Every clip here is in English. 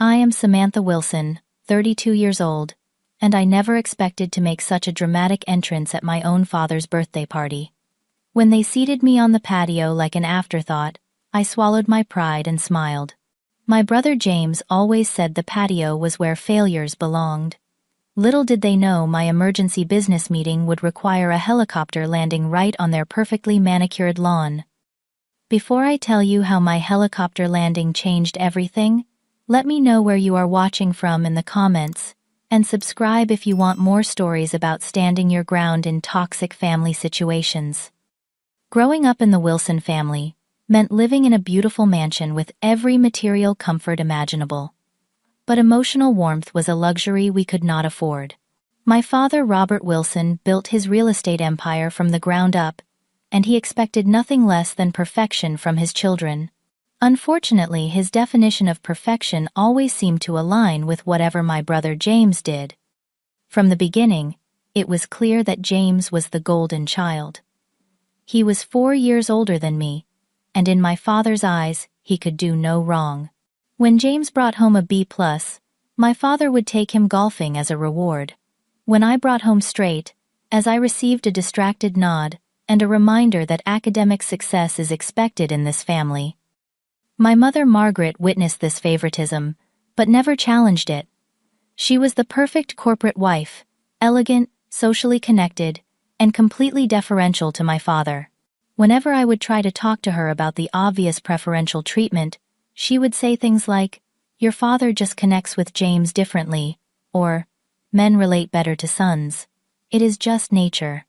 I am Samantha Wilson, 32 years old, and I never expected to make such a dramatic entrance at my own father's birthday party. When they seated me on the patio like an afterthought, I swallowed my pride and smiled. My brother James always said the patio was where failures belonged. Little did they know my emergency business meeting would require a helicopter landing right on their perfectly manicured lawn. Before I tell you how my helicopter landing changed everything, let me know where you are watching from in the comments, and subscribe if you want more stories about standing your ground in toxic family situations. Growing up in the Wilson family meant living in a beautiful mansion with every material comfort imaginable. But emotional warmth was a luxury we could not afford. My father, Robert Wilson, built his real estate empire from the ground up, and he expected nothing less than perfection from his children. Unfortunately, his definition of perfection always seemed to align with whatever my brother James did. From the beginning, it was clear that James was the golden child. He was 4 years older than me, and in my father's eyes, he could do no wrong. When James brought home a B+, my father would take him golfing as a reward. When I brought home straight, as I received a distracted nod and a reminder that academic success is expected in this family. My mother Margaret witnessed this favoritism, but never challenged it. She was the perfect corporate wife, elegant, socially connected, and completely deferential to my father. Whenever I would try to talk to her about the obvious preferential treatment, she would say things like, "Your father just connects with James differently," or, "Men relate better to sons. It is just nature."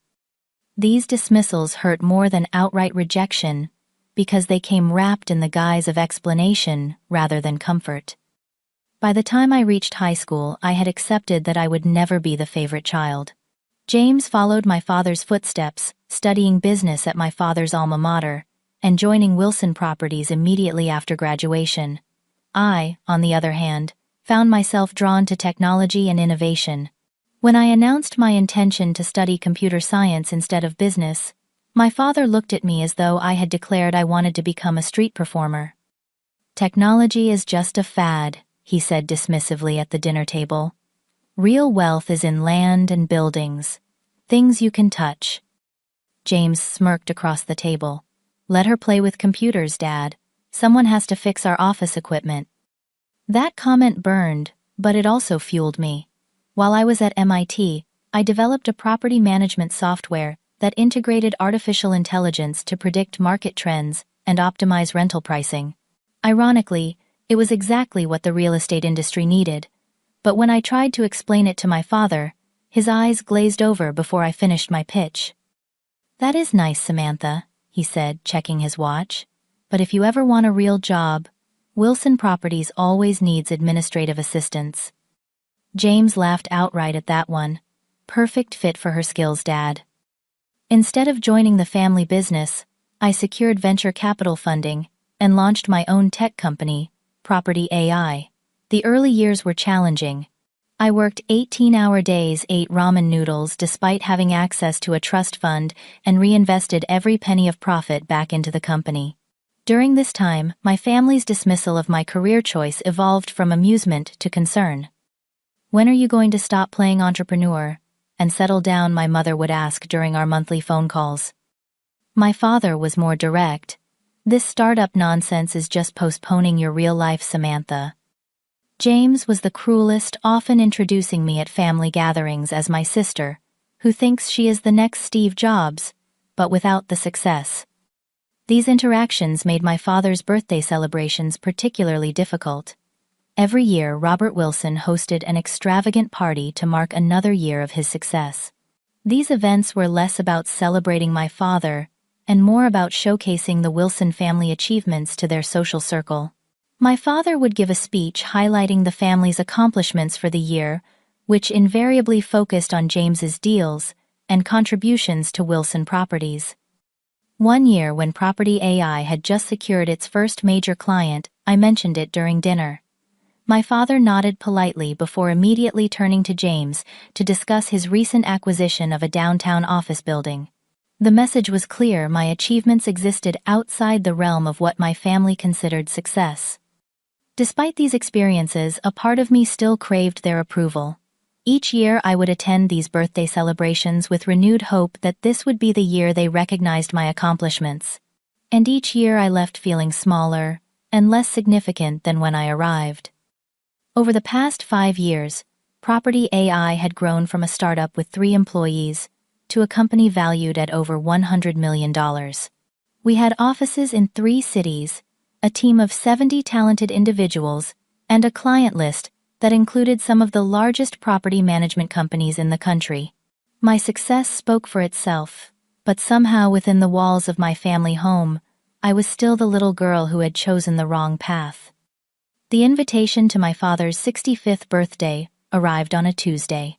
These dismissals hurt more than outright rejection, because they came wrapped in the guise of explanation rather than comfort. By the time I reached high school, I had accepted that I would never be the favorite child. James followed my father's footsteps, studying business at my father's alma mater, and joining Wilson Properties immediately after graduation. I, on the other hand, found myself drawn to technology and innovation. When I announced my intention to study computer science instead of business, my father looked at me as though I had declared I wanted to become a street performer. "Technology is just a fad," he said dismissively at the dinner table. "Real wealth is in land and buildings, things you can touch." James smirked across the table. "Let her play with computers, Dad. Someone has to fix our office equipment." That comment burned, but it also fueled me. While I was at MIT, I developed a property management software that integrated artificial intelligence to predict market trends and optimize rental pricing. Ironically, it was exactly what the real estate industry needed. But when I tried to explain it to my father, his eyes glazed over before I finished my pitch. "That is nice, Samantha," he said, checking his watch. "But if you ever want a real job, Wilson Properties always needs administrative assistance." James laughed outright at that one. "Perfect fit for her skills, Dad." Instead of joining the family business, I secured venture capital funding and launched my own tech company, Property AI. The early years were challenging. I worked 18-hour days, ate ramen noodles despite having access to a trust fund, and reinvested every penny of profit back into the company. During this time, my family's dismissal of my career choice evolved from amusement to concern. "When are you going to stop playing entrepreneur and settle down?" my mother would ask during our monthly phone calls. My father was more direct. "This startup nonsense is just postponing your real life, Samantha." James was the cruelest, often introducing me at family gatherings as my sister, who thinks she is the next Steve Jobs, but without the success. These interactions made my father's birthday celebrations particularly difficult. Every year, Robert Wilson hosted an extravagant party to mark another year of his success. These events were less about celebrating my father and more about showcasing the Wilson family achievements to their social circle. My father would give a speech highlighting the family's accomplishments for the year, which invariably focused on James's deals and contributions to Wilson Properties. One year, when Property AI had just secured its first major client, I mentioned it during dinner. My father nodded politely before immediately turning to James to discuss his recent acquisition of a downtown office building. The message was clear: my achievements existed outside the realm of what my family considered success. Despite these experiences, a part of me still craved their approval. Each year I would attend these birthday celebrations with renewed hope that this would be the year they recognized my accomplishments. And each year I left feeling smaller and less significant than when I arrived. Over the past 5 years, Property AI had grown from a startup with 3 employees to a company valued at over $100 million. We had offices in 3 cities, a team of 70 talented individuals, and a client list that included some of the largest property management companies in the country. My success spoke for itself, but somehow within the walls of my family home, I was still the little girl who had chosen the wrong path. The invitation to my father's 65th birthday arrived on a Tuesday.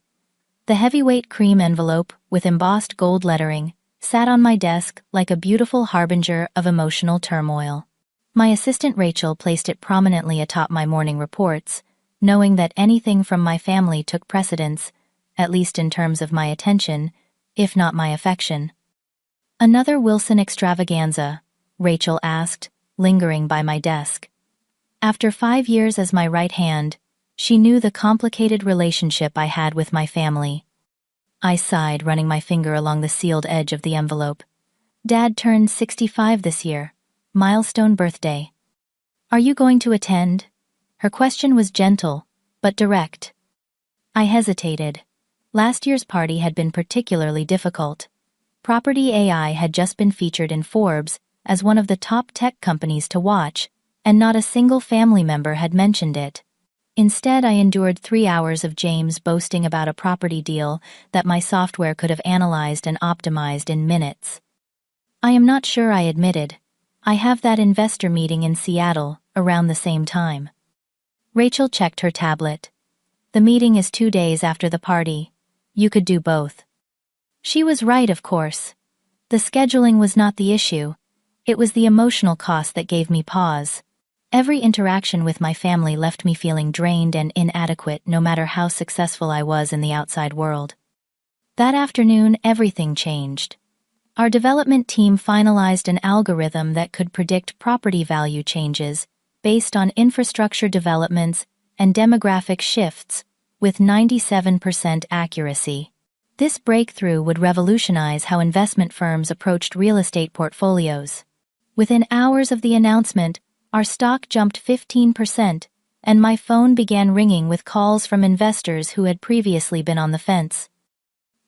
The heavyweight cream envelope with embossed gold lettering sat on my desk like a beautiful harbinger of emotional turmoil. My assistant Rachel placed it prominently atop my morning reports, knowing that anything from my family took precedence, at least in terms of my attention, if not my affection. "Another Wilson extravaganza?" Rachel asked, lingering by my desk. After 5 years as my right hand, she knew the complicated relationship I had with my family. I sighed, running my finger along the sealed edge of the envelope. "Dad turned 65 this year. Milestone birthday. Are you going to attend?" Her question was gentle, but direct. I hesitated. Last year's party had been particularly difficult. Property AI had just been featured in Forbes as one of the top tech companies to watch, and not a single family member had mentioned it. Instead, I endured 3 hours of James boasting about a property deal that my software could have analyzed and optimized in minutes. "I am not sure," I admitted. "I have that investor meeting in Seattle around the same time." Rachel checked her tablet. "The meeting is 2 days after the party. You could do both." She was right, of course. The scheduling was not the issue. It was the emotional cost that gave me pause. Every interaction with my family left me feeling drained and inadequate, no matter how successful I was in the outside world. That afternoon, everything changed. Our development team finalized an algorithm that could predict property value changes based on infrastructure developments and demographic shifts with 97% accuracy. This breakthrough would revolutionize how investment firms approached real estate portfolios. Within hours of the announcement, our stock jumped 15%, and my phone began ringing with calls from investors who had previously been on the fence.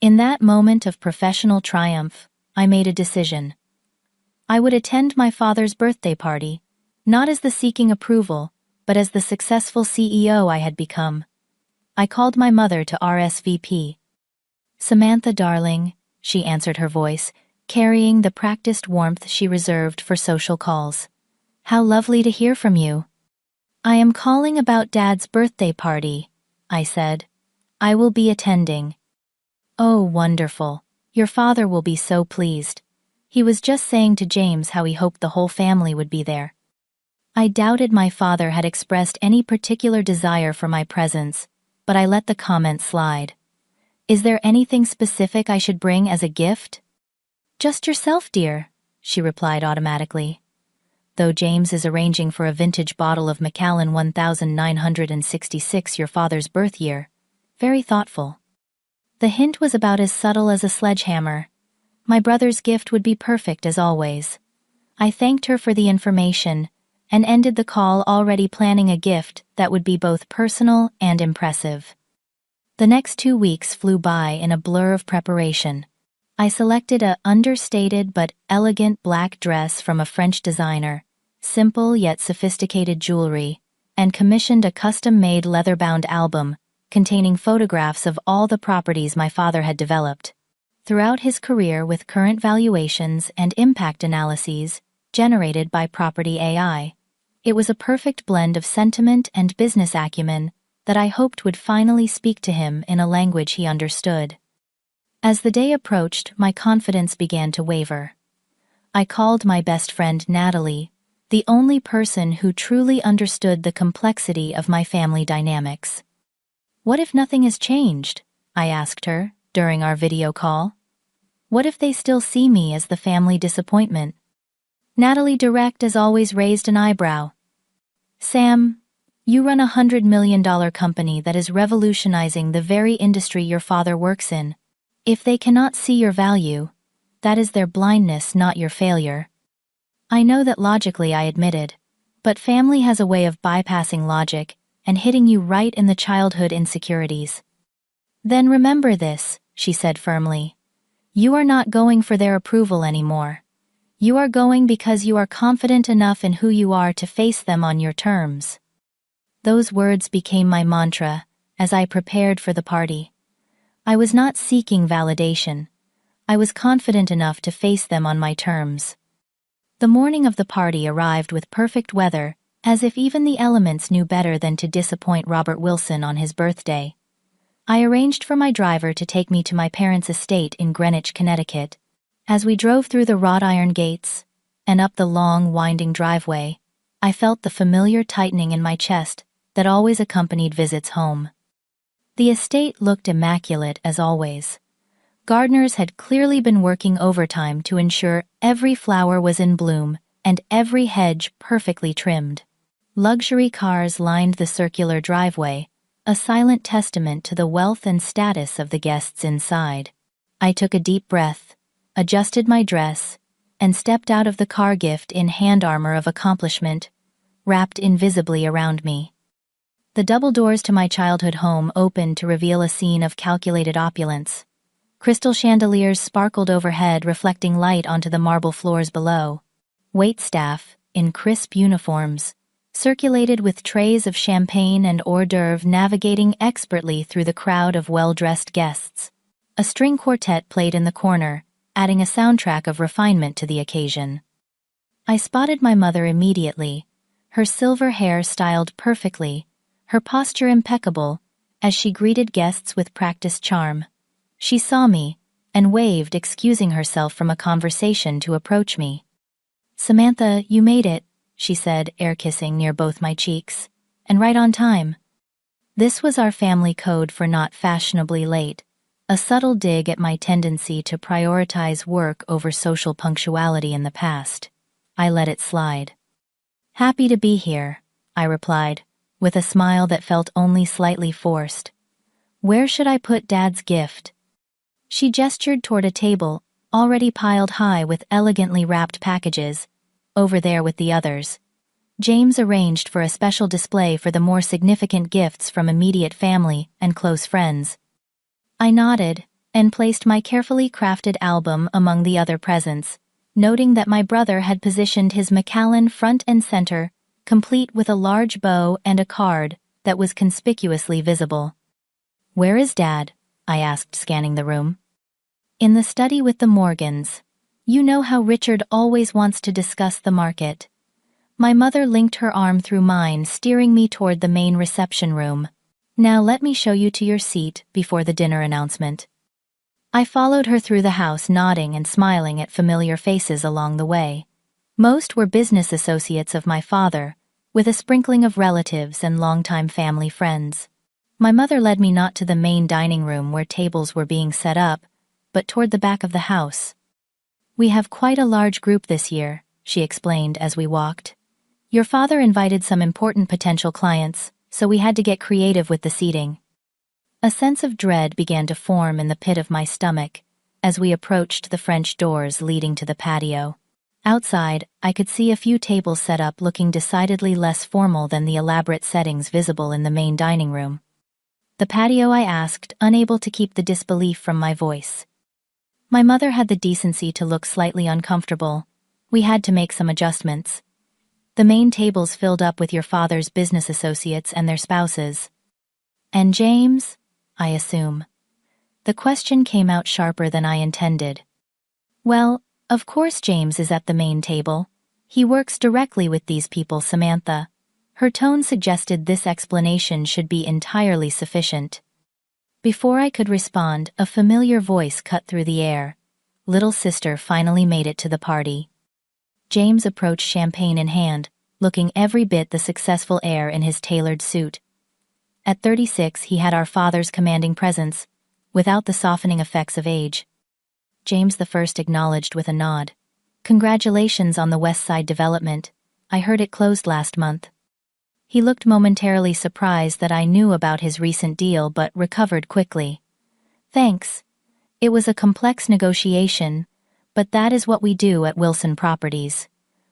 In that moment of professional triumph, I made a decision. I would attend my father's birthday party, not as the seeking approval, but as the successful CEO I had become. I called my mother to RSVP. "Samantha, darling," she answered, her voice carrying the practiced warmth she reserved for social calls. "How lovely to hear from you." "I am calling about Dad's birthday party," I said. "I will be attending." "Oh, wonderful. Your father will be so pleased. He was just saying to James how he hoped the whole family would be there." I doubted my father had expressed any particular desire for my presence, but I let the comment slide. "Is there anything specific I should bring as a gift?" "Just yourself, dear," she replied automatically. "Though James is arranging for a vintage bottle of Macallan 1966, your father's birth year. Very thoughtful." The hint was about as subtle as a sledgehammer. My brother's gift would be perfect as always. I thanked her for the information and ended the call already planning a gift that would be both personal and impressive. The next 2 weeks flew by in a blur of preparation. I selected a understated but elegant black dress from a French designer, simple yet sophisticated jewelry, and commissioned a custom-made leather-bound album containing photographs of all the properties my father had developed throughout his career, with current valuations and impact analyses generated by Property AI. It was a perfect blend of sentiment and business acumen that I hoped would finally speak to him in a language he understood. As the day approached, my confidence began to waver. I called my best friend Natalie, the only person who truly understood the complexity of my family dynamics. "What if nothing has changed?" I asked her during our video call. "What if they still see me as the family disappointment?" Natalie, direct as always, raised an eyebrow. "Sam, You run $100 million company that is revolutionizing the very industry your father works in. If they cannot see your value, that is their blindness, not your failure. I know that logically, I admitted, but family has a way of bypassing logic and hitting you right in the childhood insecurities. Then remember this, she said firmly. You are not going for their approval anymore. You are going because you are confident enough in who you are to face them on your terms. Those words became my mantra as I prepared for the party. I was not seeking validation. I was confident enough to face them on my terms. The morning of the party arrived with perfect weather, as if even the elements knew better than to disappoint Robert Wilson on his birthday. I arranged for my driver to take me to my parents' estate in Greenwich, Connecticut. As we drove through the wrought iron gates and up the long, winding driveway, I felt the familiar tightening in my chest that always accompanied visits home. The estate looked immaculate as always. Gardeners had clearly been working overtime to ensure every flower was in bloom and every hedge perfectly trimmed. Luxury cars lined the circular driveway, a silent testament to the wealth and status of the guests inside. I took a deep breath, adjusted my dress, and stepped out of the car, gift in hand armor of accomplishment, wrapped invisibly around me. The double doors to my childhood home opened to reveal a scene of calculated opulence. Crystal chandeliers sparkled overhead, reflecting light onto the marble floors below. Waitstaff, in crisp uniforms, circulated with trays of champagne and hors d'oeuvre, navigating expertly through the crowd of well-dressed guests. A string quartet played in the corner, adding a soundtrack of refinement to the occasion. I spotted my mother immediately, her silver hair styled perfectly, her posture impeccable, as she greeted guests with practiced charm. She saw me and waved, excusing herself from a conversation to approach me. "Samantha, you made it," she said, air-kissing near both my cheeks, "and right on time." This was our family code for not fashionably late, a subtle dig at my tendency to prioritize work over social punctuality in the past. I let it slide. "Happy to be here," I replied, with a smile that felt only slightly forced. "Where should I put Dad's gift?" She gestured toward a table, already piled high with elegantly wrapped packages, over there with the others. James arranged for a special display for the more significant gifts from immediate family and close friends. I nodded and placed my carefully crafted album among the other presents, noting that my brother had positioned his Macallan front and center, complete with a large bow and a card that was conspicuously visible. "Where is Dad?" I asked, scanning the room. "In the study with the Morgans. You know how Richard always wants to discuss the market." My mother linked her arm through mine, steering me toward the main reception room. "Now let me show you to your seat before the dinner announcement." I followed her through the house, nodding and smiling at familiar faces along the way. Most were business associates of my father, with a sprinkling of relatives and longtime family friends. My mother led me not to the main dining room where tables were being set up, but toward the back of the house. "We have quite a large group this year," she explained as we walked. "Your father invited some important potential clients, so we had to get creative with the seating." A sense of dread began to form in the pit of my stomach as we approached the French doors leading to the patio. Outside, I could see a few tables set up, looking decidedly less formal than the elaborate settings visible in the main dining room. "The patio?" I asked, unable to keep the disbelief from my voice. My mother had the decency to look slightly uncomfortable. "We had to make some adjustments. The main tables filled up with your father's business associates and their spouses." "And James, I assume?" The question came out sharper than I intended. "Well, of course James is at the main table. He works directly with these people, Samantha." Her tone suggested this explanation should be entirely sufficient. Before I could respond, a familiar voice cut through the air. Little sister finally made it to the party. James approached, champagne in hand, looking every bit the successful heir in his tailored suit. At 36, he had our father's commanding presence, without the softening effects of age. James the First acknowledged with a nod. "Congratulations on the West Side development. I heard it closed last month." He looked momentarily surprised that I knew about his recent deal but recovered quickly. Thanks. It was a complex negotiation, but that is what we do at Wilson Properties.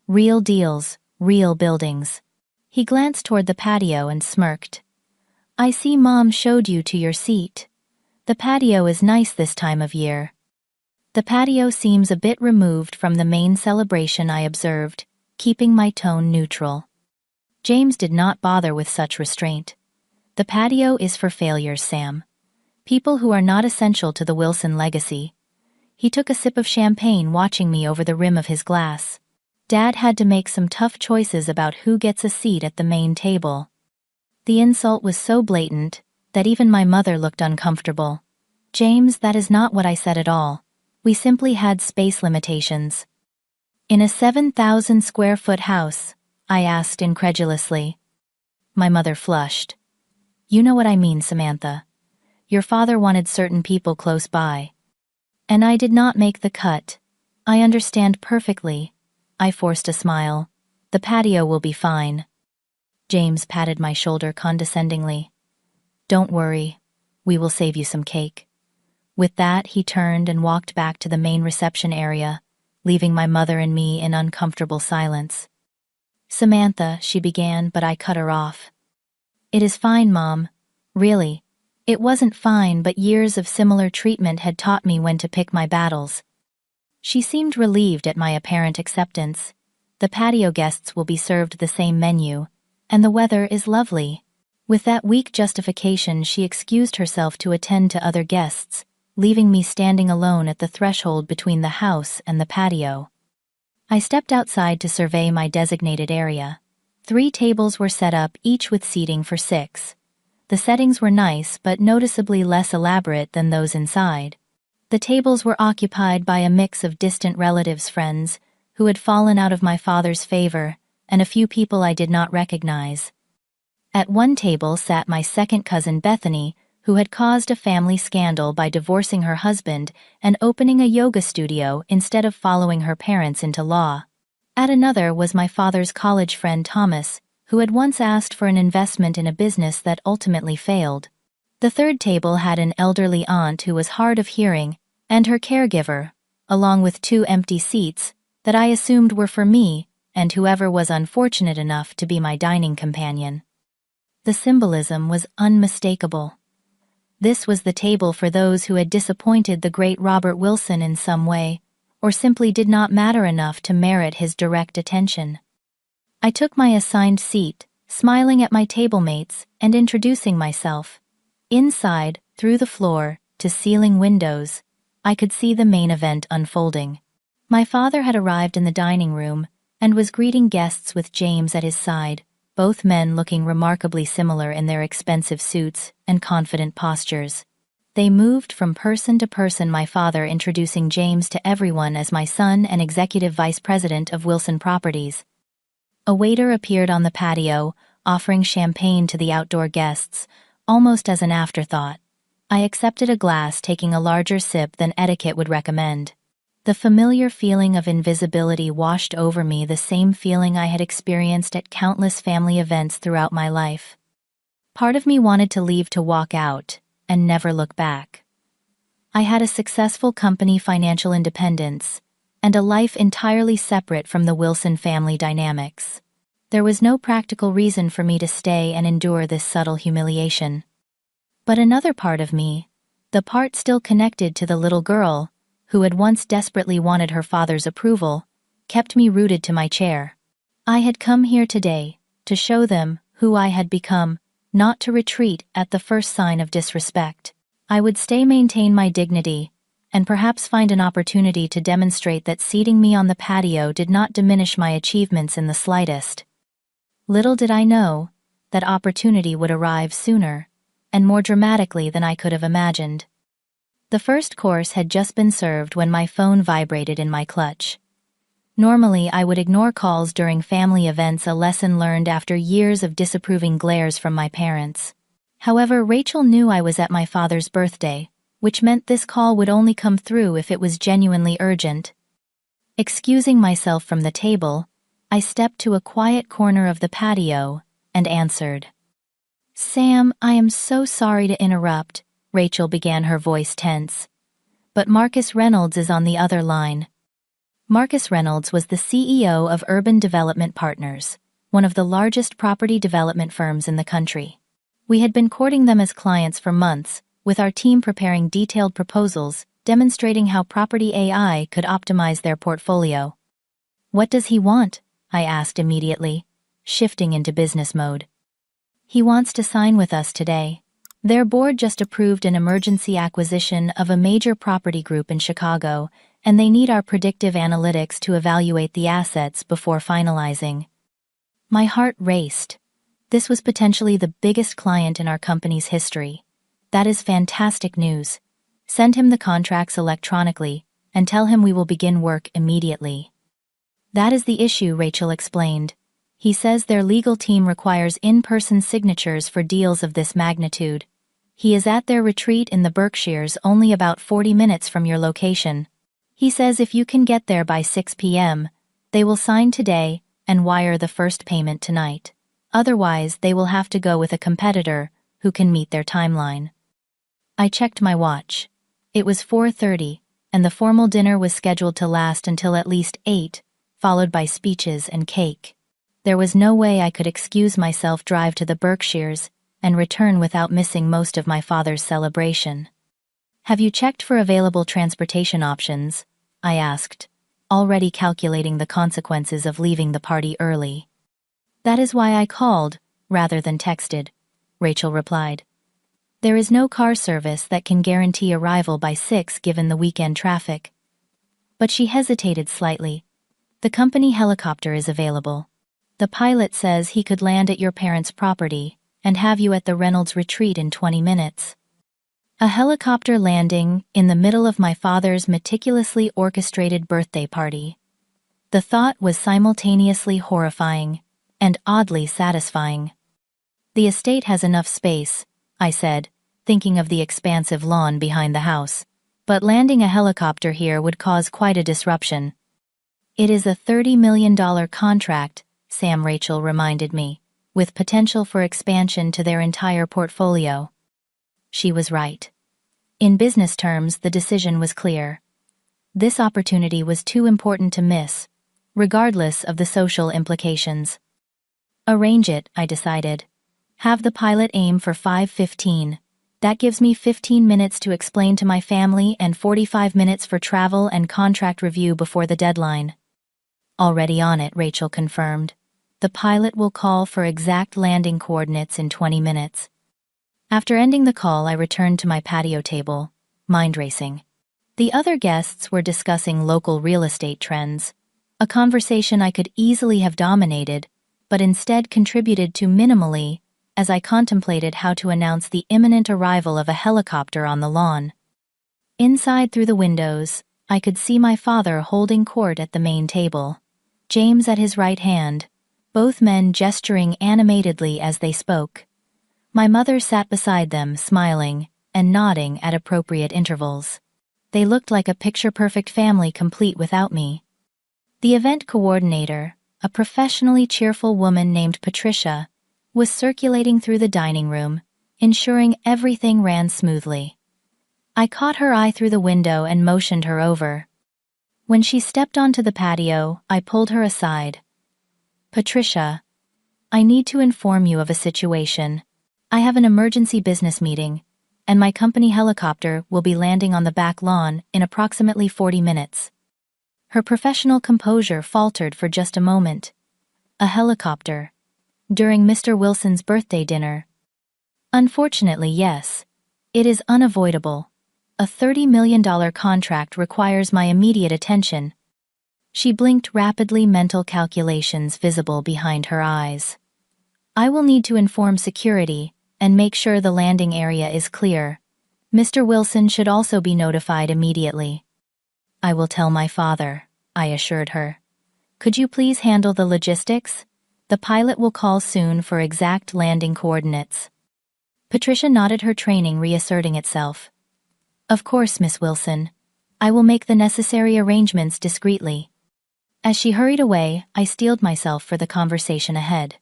Real deals, real buildings. He glanced toward the patio and smirked. I see Mom showed you to your seat. The patio is nice this time of year. The patio seems a bit removed from the main celebration, I observed, keeping my tone neutral. James did not bother with such restraint. The patio is for failures, Sam. People who are not essential to the Wilson legacy. He took a sip of champagne, watching me over the rim of his glass. Dad had to make some tough choices about who gets a seat at the main table. The insult was so blatant that even my mother looked uncomfortable. James, that is not what I said at all. We simply had space limitations. In a 7,000 square foot house, I asked incredulously. My mother flushed. You know what I mean, Samantha. Your father wanted certain people close by. And I did not make the cut. I understand perfectly. I forced a smile. The patio will be fine. James patted my shoulder condescendingly. Don't worry. We will save you some cake. With that, he turned and walked back to the main reception area, leaving my mother and me in uncomfortable silence. Samantha, she began, but I cut her off. It is fine, Mom. Really. It wasn't fine, but years of similar treatment had taught me when to pick my battles. She seemed relieved at my apparent acceptance. The patio guests will be served the same menu, and the weather is lovely. With that weak justification, she excused herself to attend to other guests, leaving me standing alone at the threshold between the house and the patio. I stepped outside to survey my designated area. 3 tables were set up, each with seating for 6. The settings were nice but noticeably less elaborate than those inside. The tables were occupied by a mix of distant relatives, friends, who had fallen out of my father's favor, and a few people I did not recognize. At one table sat my second cousin Bethany, who had caused a family scandal by divorcing her husband and opening a yoga studio instead of following her parents into law. At another was my father's college friend Thomas, who had once asked for an investment in a business that ultimately failed. The third table had an elderly aunt who was hard of hearing, and her caregiver, along with 2 empty seats that I assumed were for me and whoever was unfortunate enough to be my dining companion. The symbolism was unmistakable. This was the table for those who had disappointed the great Robert Wilson in some way, or simply did not matter enough to merit his direct attention. I took my assigned seat, smiling at my table mates and introducing myself. Inside, through the floor to ceiling windows, I could see the main event unfolding. My father had arrived in the dining room and was greeting guests with James at his side, both men looking remarkably similar in their expensive suits and confident postures. They moved from person to person, my father introducing James to everyone as my son and executive vice president of Wilson Properties. A waiter appeared on the patio, offering champagne to the outdoor guests, almost as an afterthought. I accepted a glass, taking a larger sip than etiquette would recommend. The familiar feeling of invisibility washed over me, the same feeling I had experienced at countless family events throughout my life. Part of me wanted to leave, to walk out, and never look back. I had a successful company, financial independence, and a life entirely separate from the Wilson family dynamics. There was no practical reason for me to stay and endure this subtle humiliation. But another part of me, the part still connected to the little girl, who had once desperately wanted her father's approval, kept me rooted to my chair. I had come here today to show them who I had become, not to retreat at the first sign of disrespect. I would stay, maintain my dignity, and perhaps find an opportunity to demonstrate that seating me on the patio did not diminish my achievements in the slightest. Little did I know that opportunity would arrive sooner, and more dramatically than I could have imagined. The first course had just been served when my phone vibrated in my clutch. Normally, I would ignore calls during family events, a lesson learned after years of disapproving glares from my parents. However, Rachel knew I was at my father's birthday, which meant this call would only come through if it was genuinely urgent. Excusing myself from the table, I stepped to a quiet corner of the patio and answered. "Sam, I am so sorry to interrupt," Rachel began, her voice tense. "But Marcus Reynolds is on the other line." Marcus Reynolds was the CEO of Urban Development Partners, one of the largest property development firms in the country. We had been courting them as clients for months, with our team preparing detailed proposals demonstrating how property AI could optimize their portfolio. "What does he want?" I asked immediately, shifting into business mode. "He wants to sign with us today. Their board just approved an emergency acquisition of a major property group in Chicago, and they need our predictive analytics to evaluate the assets before finalizing." My heart raced. This was potentially the biggest client in our company's history. "That is fantastic news. Send him the contracts electronically, and tell him we will begin work immediately." "That is the issue," Rachel explained. "He says their legal team requires in-person signatures for deals of this magnitude. He is at their retreat in the Berkshires, only about 40 minutes from your location. He says if you can get there by 6 p.m., they will sign today and wire the first payment tonight. Otherwise, they will have to go with a competitor who can meet their timeline." I checked my watch. It was 4:30, and the formal dinner was scheduled to last until at least 8, followed by speeches and cake. There was no way I could excuse myself, drive to the Berkshires, and return without missing most of my father's celebration. "Have you checked for available transportation options?" I asked, already calculating the consequences of leaving the party early. "That is why I called, rather than texted," Rachel replied. "There is no car service that can guarantee arrival by 6 given the weekend traffic." But she hesitated slightly. "The company helicopter is available. The pilot says he could land at your parents' property and have you at the Reynolds retreat in 20 minutes. A helicopter landing in the middle of my father's meticulously orchestrated birthday party. The thought was simultaneously horrifying and oddly satisfying. "The estate has enough space," I said, thinking of the expansive lawn behind the house, "but landing a helicopter here would cause quite a disruption." "It is a $30 million contract," Sam Rachel reminded me, "with potential for expansion to their entire portfolio." She was right. In business terms, the decision was clear. This opportunity was too important to miss, regardless of the social implications. "Arrange it," I decided. "Have the pilot aim for 5:15. That gives me 15 minutes to explain to my family and 45 minutes for travel and contract review before the deadline." "Already on it," Rachel confirmed. "The pilot will call for exact landing coordinates in 20 minutes. After ending the call, I returned to my patio table, mind racing. The other guests were discussing local real estate trends, a conversation I could easily have dominated, but instead contributed to minimally as I contemplated how to announce the imminent arrival of a helicopter on the lawn. Inside, through the windows, I could see my father holding court at the main table, James at his right hand, both men gesturing animatedly as they spoke. My mother sat beside them, smiling and nodding at appropriate intervals. They looked like a picture-perfect family, complete without me. The event coordinator, a professionally cheerful woman named Patricia, was circulating through the dining room, ensuring everything ran smoothly. I caught her eye through the window and motioned her over. When she stepped onto the patio, I pulled her aside. "Patricia, I need to inform you of a situation. I have an emergency business meeting, and my company helicopter will be landing on the back lawn in approximately 40 minutes. Her professional composure faltered for just a moment. "A helicopter? During Mr. Wilson's birthday dinner?" "Unfortunately, yes. It is unavoidable. A $30 million contract requires my immediate attention." She blinked rapidly, mental calculations visible behind her eyes. "I will need to inform security and make sure the landing area is clear. Mr. Wilson should also be notified immediately." "I will tell my father," I assured her. "Could you please handle the logistics? The pilot will call soon for exact landing coordinates." Patricia nodded, her training reasserting itself. "Of course, Miss Wilson. I will make the necessary arrangements discreetly." As she hurried away, I steeled myself for the conversation ahead.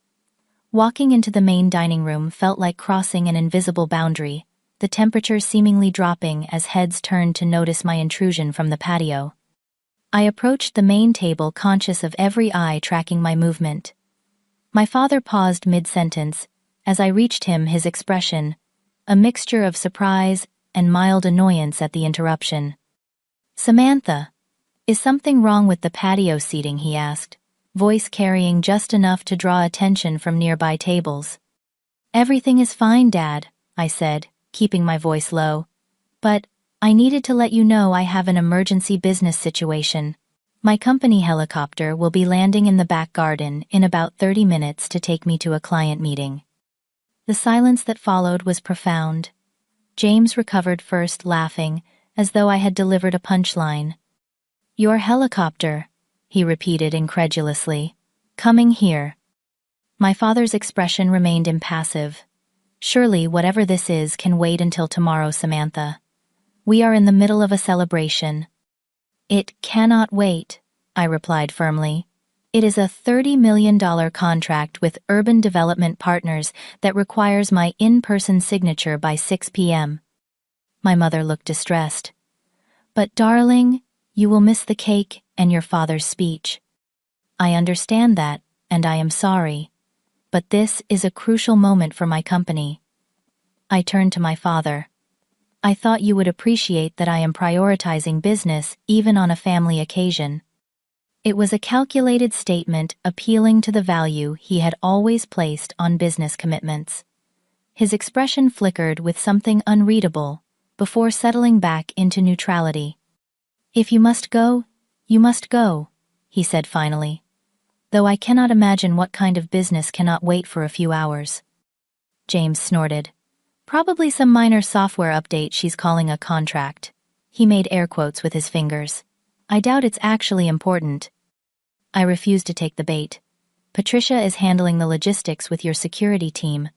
Walking into the main dining room felt like crossing an invisible boundary, the temperature seemingly dropping as heads turned to notice my intrusion from the patio. I approached the main table, conscious of every eye tracking my movement. My father paused mid-sentence. As I reached him, his expression, a mixture of surprise and mild annoyance at the interruption. "Samantha, is something wrong with the patio seating?" he asked, voice carrying just enough to draw attention from nearby tables. "Everything is fine, Dad," I said, keeping my voice low. "But I needed to let you know I have an emergency business situation. My company helicopter will be landing in the back garden in about 30 minutes to take me to a client meeting." The silence that followed was profound. James recovered first, laughing, as though I had delivered a punchline. "Your helicopter," he repeated incredulously. "Coming here." My father's expression remained impassive. "Surely whatever this is can wait until tomorrow, Samantha. We are in the middle of a celebration." "It cannot wait," I replied firmly. "It is a $30 million contract with Urban Development Partners that requires my in-person signature by 6 p.m. My mother looked distressed. "But darling, you will miss the cake and your father's speech." "I understand that, and I am sorry. But this is a crucial moment for my company." I turned to my father. "I thought you would appreciate that I am prioritizing business even on a family occasion." It was a calculated statement appealing to the value he had always placed on business commitments. His expression flickered with something unreadable before settling back into neutrality. "If you must go, you must go," he said finally. "Though I cannot imagine what kind of business cannot wait for a few hours." James snorted. "Probably some minor software update she's calling a contract." He made air quotes with his fingers. "I doubt it's actually important." I refused to take the bait. "Patricia is handling the logistics with your security team.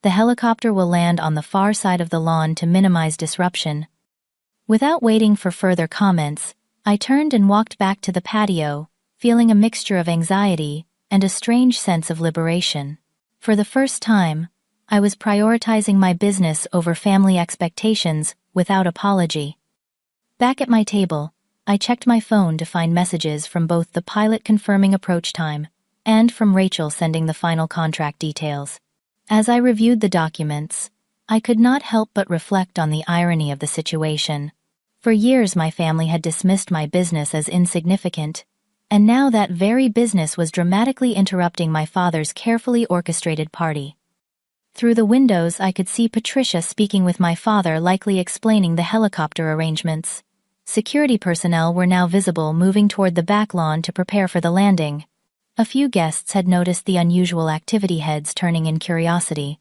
The helicopter will land on the far side of the lawn to minimize disruption." Without waiting for further comments, I turned and walked back to the patio, feeling a mixture of anxiety and a strange sense of liberation. For the first time, I was prioritizing my business over family expectations without apology. Back at my table, I checked my phone to find messages from both the pilot confirming approach time and from Rachel sending the final contract details. As I reviewed the documents, I could not help but reflect on the irony of the situation. For years my family had dismissed my business as insignificant, and now that very business was dramatically interrupting my father's carefully orchestrated party. Through the windows I could see Patricia speaking with my father, likely explaining the helicopter arrangements. Security personnel were now visible, moving toward the back lawn to prepare for the landing. A few guests had noticed the unusual activity, heads turning in curiosity.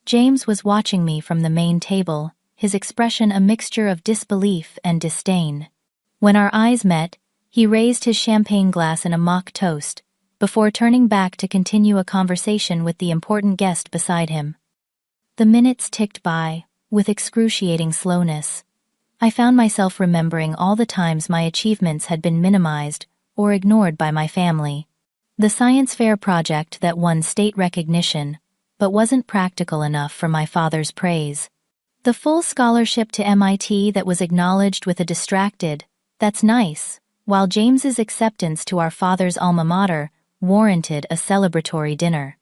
James was watching me from the main table, his expression a mixture of disbelief and disdain. When our eyes met, he raised his champagne glass in a mock toast, before turning back to continue a conversation with the important guest beside him. The minutes ticked by, with excruciating slowness. I found myself remembering all the times my achievements had been minimized or ignored by my family. The science fair project that won state recognition, but wasn't practical enough for my father's praise. The full scholarship to MIT that was acknowledged with a distracted, "That's nice," while James's acceptance to our father's alma mater warranted a celebratory dinner.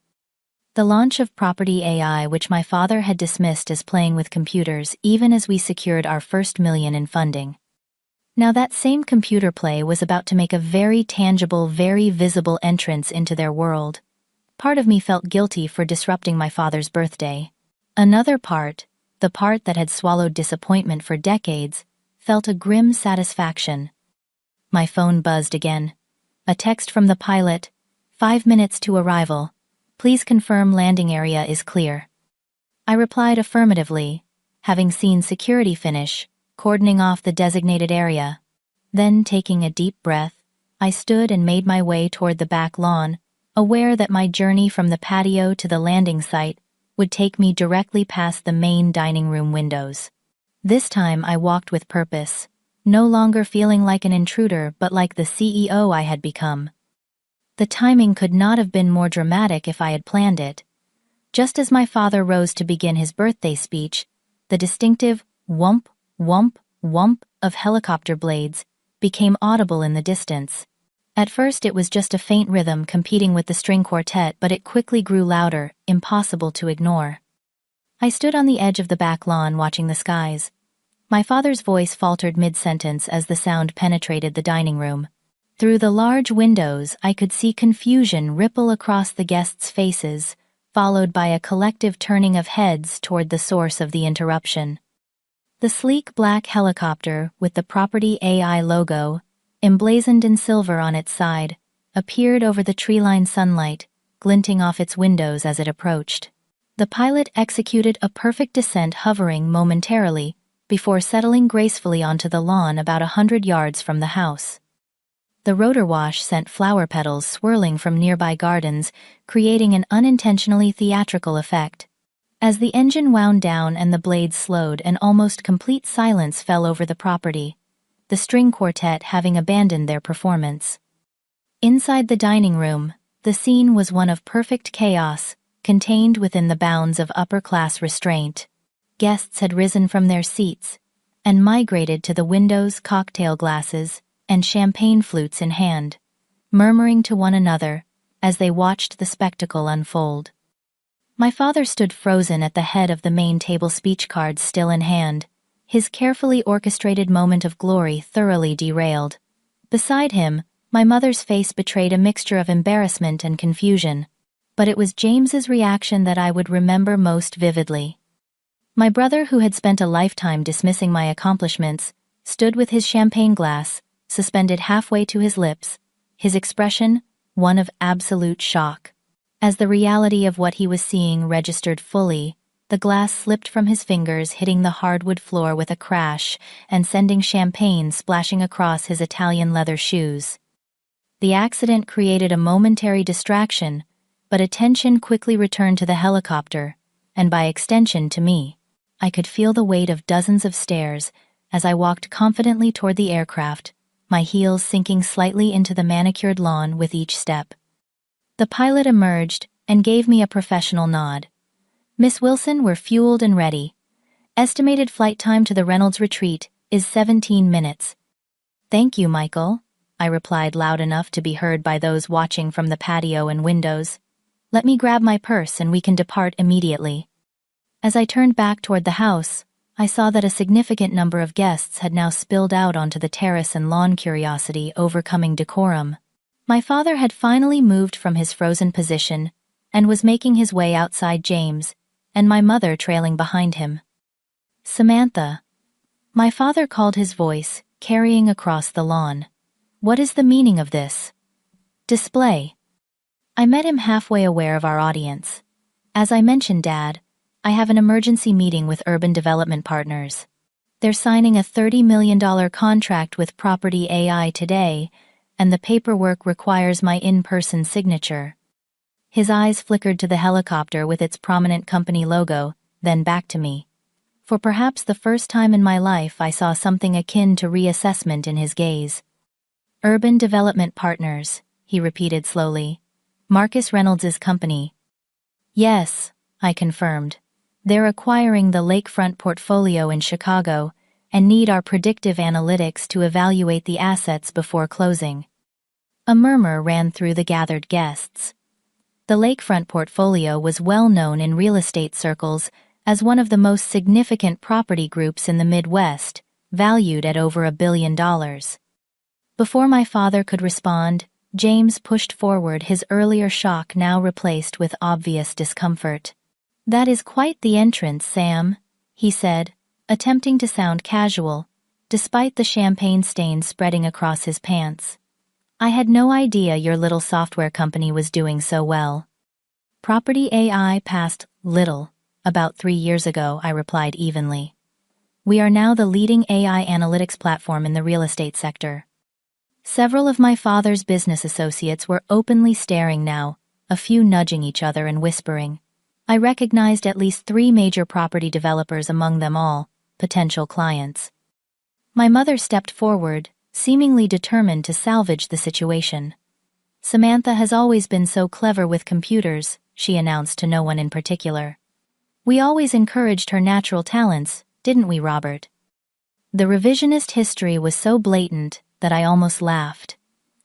The launch of Property AI, which my father had dismissed as playing with computers even as we secured our first million in funding. Now that same computer play was about to make a very tangible, very visible entrance into their world. Part of me felt guilty for disrupting my father's birthday. Another part, the part that had swallowed disappointment for decades, felt a grim satisfaction. My phone buzzed again. A text from the pilot, 5 minutes to arrival. Please confirm landing area is clear. I replied affirmatively, having seen security finish, cordoning off the designated area. Then, taking a deep breath, I stood and made my way toward the back lawn, aware that my journey from the patio to the landing site would take me directly past the main dining room windows. This time I walked with purpose, no longer feeling like an intruder but like the CEO I had become. The timing could not have been more dramatic if I had planned it. Just as my father rose to begin his birthday speech, the distinctive whump, whump, whump of helicopter blades became audible in the distance. At first it was just a faint rhythm competing with the string quartet, but it quickly grew louder, impossible to ignore. I stood on the edge of the back lawn watching the skies. My father's voice faltered mid-sentence as the sound penetrated the dining room. Through the large windows, I could see confusion ripple across the guests' faces, followed by a collective turning of heads toward the source of the interruption. The sleek black helicopter, with the Property AI logo, emblazoned in silver on its side, appeared over the tree-lined sunlight, glinting off its windows as it approached. The pilot executed a perfect descent, hovering momentarily before settling gracefully onto the lawn about 100 yards from the house. The rotor wash sent flower petals swirling from nearby gardens, creating an unintentionally theatrical effect. As the engine wound down and the blades slowed, an almost complete silence fell over the property, the string quartet having abandoned their performance. Inside the dining room, the scene was one of perfect chaos, contained within the bounds of upper-class restraint. Guests had risen from their seats and migrated to the windows, cocktail glasses, and champagne flutes in hand, murmuring to one another as they watched the spectacle unfold. My father stood frozen at the head of the main table, speech cards still in hand, his carefully orchestrated moment of glory thoroughly derailed. Beside him, my mother's face betrayed a mixture of embarrassment and confusion, but it was James's reaction that I would remember most vividly. My brother, who had spent a lifetime dismissing my accomplishments, stood with his champagne glass suspended halfway to his lips, his expression one of absolute shock. As the reality of what he was seeing registered fully, the glass slipped from his fingers, hitting the hardwood floor with a crash and sending champagne splashing across his Italian leather shoes. The accident created a momentary distraction, but attention quickly returned to the helicopter, and by extension to me. I could feel the weight of dozens of stares as I walked confidently toward the aircraft, my heels sinking slightly into the manicured lawn with each step. The pilot emerged and gave me a professional nod. "Miss Wilson, we're fueled and ready. Estimated flight time to the Reynolds retreat is 17 minutes. "Thank you, Michael," I replied loud enough to be heard by those watching from the patio and windows. "Let me grab my purse and we can depart immediately." As I turned back toward the house, I saw that a significant number of guests had now spilled out onto the terrace, and lawn curiosity overcoming decorum. My father had finally moved from his frozen position and was making his way outside James, and my mother trailing behind him. "Samantha," my father called, his voice carrying across the lawn. "What is the meaning of this display?" I met him halfway, aware of our audience. "As I mentioned, Dad, I have an emergency meeting with Urban Development Partners. They're signing a $30 million contract with Property AI today, and the paperwork requires my in-person signature." His eyes flickered to the helicopter with its prominent company logo, then back to me. For perhaps the first time in my life, I saw something akin to reassessment in his gaze. "Urban Development Partners," he repeated slowly. "Marcus Reynolds' company." "Yes," I confirmed. "They're acquiring the lakefront portfolio in Chicago and need our predictive analytics to evaluate the assets before closing." A murmur ran through the gathered guests. The lakefront portfolio was well known in real estate circles as one of the most significant property groups in the Midwest, valued at over $1 billion. Before my father could respond, James pushed forward, his earlier shock now replaced with obvious discomfort. "That is quite the entrance, Sam," he said, attempting to sound casual, despite the champagne stains spreading across his pants. "I had no idea your little software company was doing so well." "Property AI passed little about 3 years ago," I replied evenly. "We are now the leading AI analytics platform in the real estate sector." Several of my father's business associates were openly staring now, a few nudging each other and whispering. I recognized at least 3 major property developers among them all, potential clients. My mother stepped forward, seemingly determined to salvage the situation. Samantha has always been so clever with computers, she announced to no one in particular. We always encouraged her natural talents, didn't we, Robert? The revisionist history was so blatant that I almost laughed.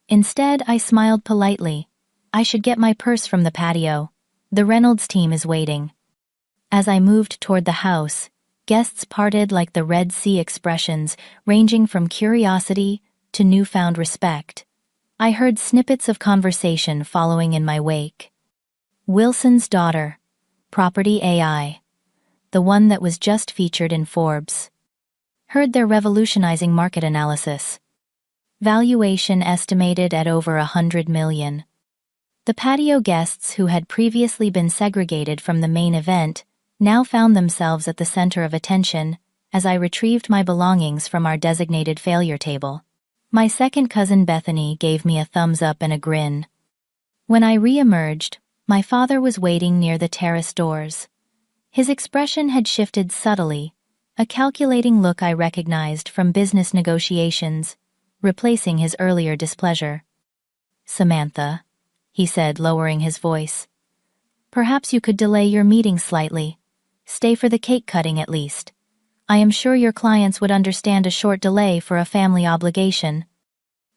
Instead, I smiled politely. I should get my purse from the patio. The Reynolds team is waiting. As I moved toward the house, guests parted like the Red Sea expressions, ranging from curiosity to newfound respect. I heard snippets of conversation following in my wake. Wilson's daughter, Property AI, the one that was just featured in Forbes. Heard they're revolutionizing market analysis. Valuation estimated at over $100 million. The patio guests who had previously been segregated from the main event now found themselves at the center of attention as I retrieved my belongings from our designated failure table. My second cousin Bethany gave me a thumbs up and a grin. When I re-emerged, my father was waiting near the terrace doors. His expression had shifted subtly, a calculating look I recognized from business negotiations, replacing his earlier displeasure. "Samantha," he said, lowering his voice. "Perhaps you could delay your meeting slightly. Stay for the cake cutting at least. I am sure your clients would understand a short delay for a family obligation."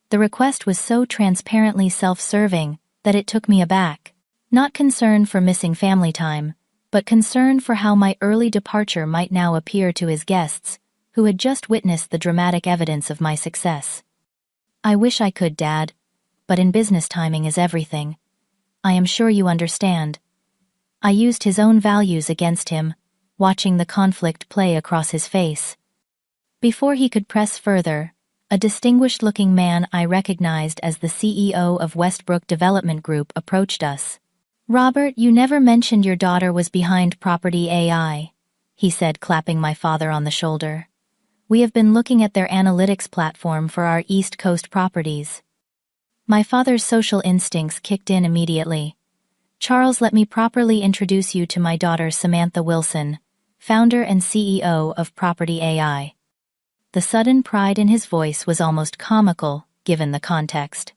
The request was so transparently self-serving that it took me aback. Not concern for missing family time, but concern for how my early departure might now appear to his guests, who had just witnessed the dramatic evidence of my success. "I wish I could, Dad, but in business timing is everything. I am sure you understand." I used his own values against him, watching the conflict play across his face. Before he could press further, a distinguished-looking man I recognized as the CEO of Westbrook Development Group approached us. "Robert, you never mentioned your daughter was behind Property AI," he said, clapping my father on the shoulder. "We have been looking at their analytics platform for our East Coast properties." My father's social instincts kicked in immediately. "Charles, let me properly introduce you to my daughter Samantha Wilson, founder and CEO of Property AI." The sudden pride in his voice was almost comical, given the context.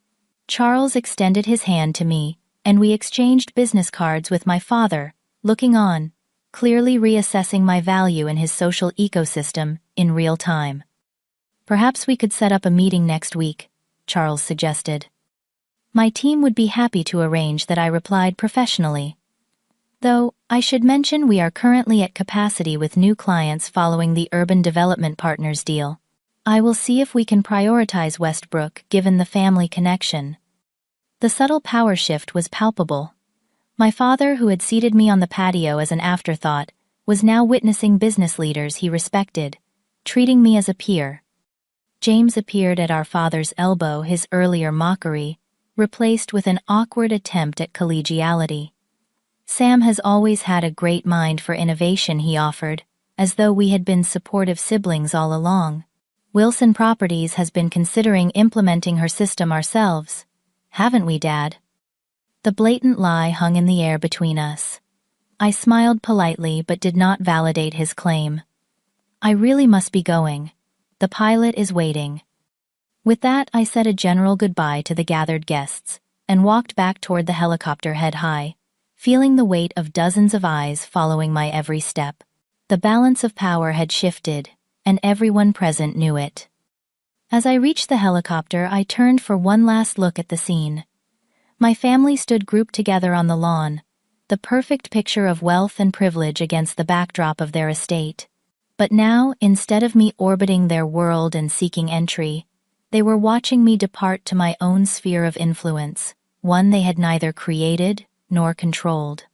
Charles extended his hand to me, and we exchanged business cards with my father, looking on, clearly reassessing my value in his social ecosystem in real time. "Perhaps we could set up a meeting next week," Charles suggested. "My team would be happy to arrange that," I replied professionally. Though, I should mention we are currently at capacity with new clients following the Urban Development Partners deal. I will see if we can prioritize Westbrook given the family connection. The subtle power shift was palpable. My father, who had seated me on the patio as an afterthought, was now witnessing business leaders he respected, treating me as a peer. James appeared at our father's elbow, his earlier mockery replaced with an awkward attempt at collegiality. "Sam has always had a great mind for innovation," he offered, as though we had been supportive siblings all along. "Wilson Properties has been considering implementing her system ourselves. Haven't we, Dad?" The blatant lie hung in the air between us. I smiled politely but did not validate his claim. "I really must be going. The pilot is waiting." With that, I said a general goodbye to the gathered guests and walked back toward the helicopter head high, feeling the weight of dozens of eyes following my every step. The balance of power had shifted, and everyone present knew it. As I reached the helicopter, I turned for one last look at the scene. My family stood grouped together on the lawn, the perfect picture of wealth and privilege against the backdrop of their estate. But now, instead of me orbiting their world and seeking entry, they were watching me depart to my own sphere of influence, one they had neither created nor controlled.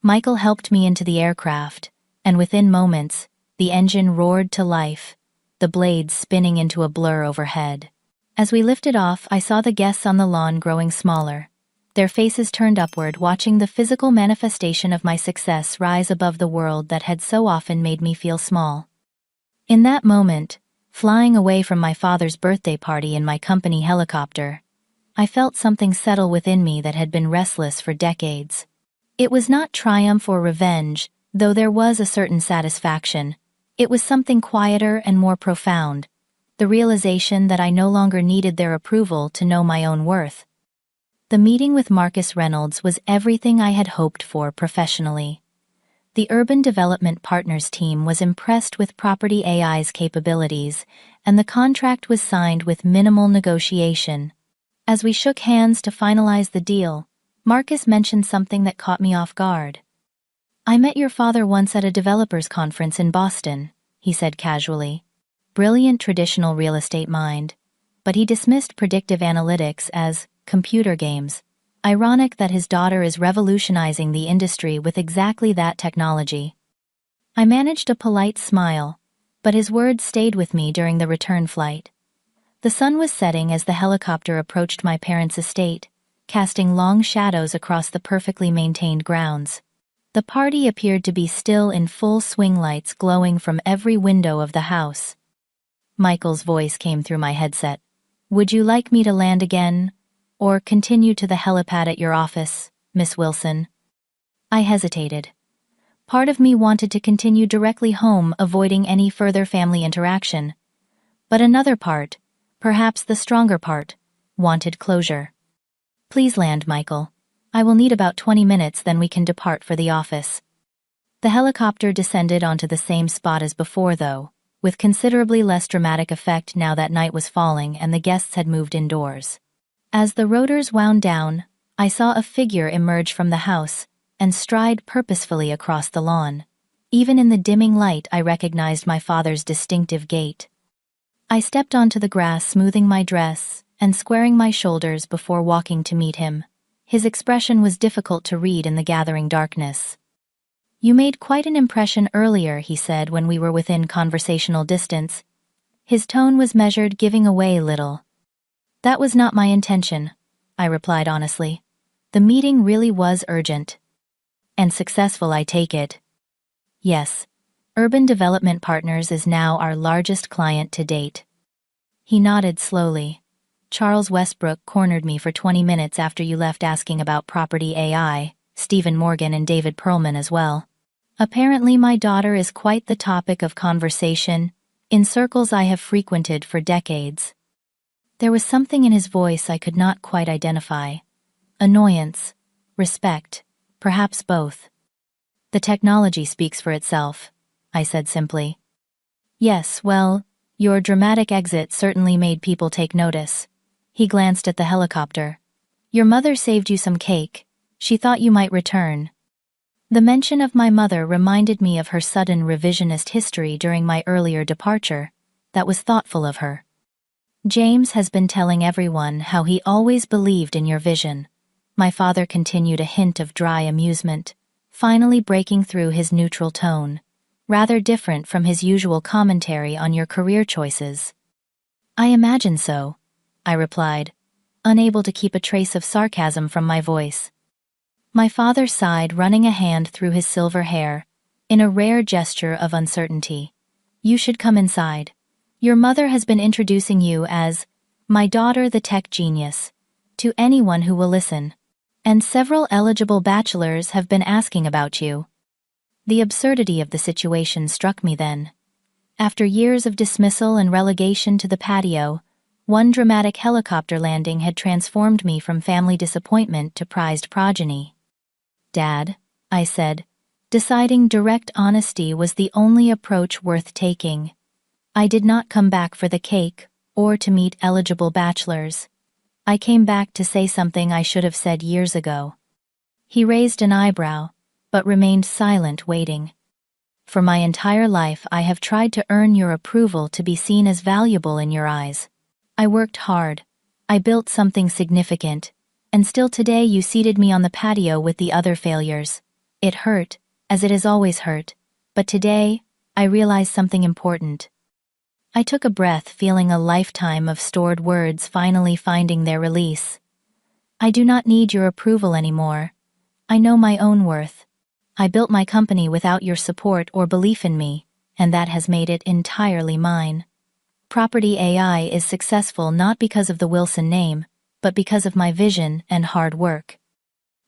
Michael helped me into the aircraft, and within moments, the engine roared to life, the blades spinning into a blur overhead. As we lifted off, I saw the guests on the lawn growing smaller, their faces turned upward, watching the physical manifestation of my success rise above the world that had so often made me feel small. In that moment, flying away from my father's birthday party in my company helicopter, I felt something settle within me that had been restless for decades. It was not triumph or revenge, though there was a certain satisfaction. It was something quieter and more profound, the realization that I no longer needed their approval to know my own worth. The meeting with Marcus Reynolds was everything I had hoped for professionally. The Urban Development Partners team was impressed with Property AI's capabilities, and the contract was signed with minimal negotiation. As we shook hands to finalize the deal, Marcus mentioned something that caught me off guard. "I met your father once at a developers conference in Boston," he said casually. Brilliant traditional real estate mind, but he dismissed predictive analytics as computer games. Ironic that his daughter is revolutionizing the industry with exactly that technology. I managed a polite smile, but his words stayed with me during the return flight. The sun was setting as the helicopter approached my parents' estate, casting long shadows across the perfectly maintained grounds. The party appeared to be still in full swing, lights glowing from every window of the house. Michael's voice came through my headset. "Would you like me to land again, or continue to the helipad at your office, Miss Wilson?" I hesitated. Part of me wanted to continue directly home, avoiding any further family interaction. But another part, perhaps the stronger part, wanted closure. "Please land, Michael. I will need about 20 minutes, then we can depart for the office." The helicopter descended onto the same spot as before, though, with considerably less dramatic effect now that night was falling and the guests had moved indoors. As the rotors wound down, I saw a figure emerge from the house and stride purposefully across the lawn. Even in the dimming light, I recognized my father's distinctive gait. I stepped onto the grass, smoothing my dress and squaring my shoulders before walking to meet him. His expression was difficult to read in the gathering darkness. "You made quite an impression earlier," he said when we were within conversational distance. His tone was measured, giving away little. "That was not my intention," I replied honestly. "The meeting really was urgent." "And successful, I take it." "Yes. Urban Development Partners is now our largest client to date." He nodded slowly. "Charles Westbrook cornered me for 20 minutes after you left, asking about Property AI, Stephen Morgan and David Perlman as well. Apparently my daughter is quite the topic of conversation in circles I have frequented for decades." There was something in his voice I could not quite identify. Annoyance, respect, perhaps both. "The technology speaks for itself," I said simply. "Yes, well, your dramatic exit certainly made people take notice." He glanced at the helicopter. "Your mother saved you some cake. She thought you might return." The mention of my mother reminded me of her sudden revisionist history during my earlier departure. That was thoughtful of her. "James has been telling everyone how he always believed in your vision." My father continued, a hint of dry amusement, finally breaking through his neutral tone, rather different from his usual commentary on your career choices. "I imagine so," I replied, unable to keep a trace of sarcasm from my voice. My father sighed, running a hand through his silver hair, in a rare gesture of uncertainty. "You should come inside. Your mother has been introducing you as my daughter, the tech genius, to anyone who will listen. And several eligible bachelors have been asking about you." The absurdity of the situation struck me then. After years of dismissal and relegation to the patio, one dramatic helicopter landing had transformed me from family disappointment to prized progeny. "Dad," I said, deciding direct honesty was the only approach worth taking. "I did not come back for the cake or to meet eligible bachelors. I came back to say something I should have said years ago." He raised an eyebrow, but remained silent, waiting. "For my entire life I have tried to earn your approval, to be seen as valuable in your eyes. I worked hard. I built something significant. And still today you seated me on the patio with the other failures. It hurt, as it has always hurt. But today, I realized something important." I took a breath, feeling a lifetime of stored words finally finding their release. "I do not need your approval anymore. I know my own worth. I built my company without your support or belief in me, and that has made it entirely mine. Property AI is successful not because of the Wilson name, but because of my vision and hard work."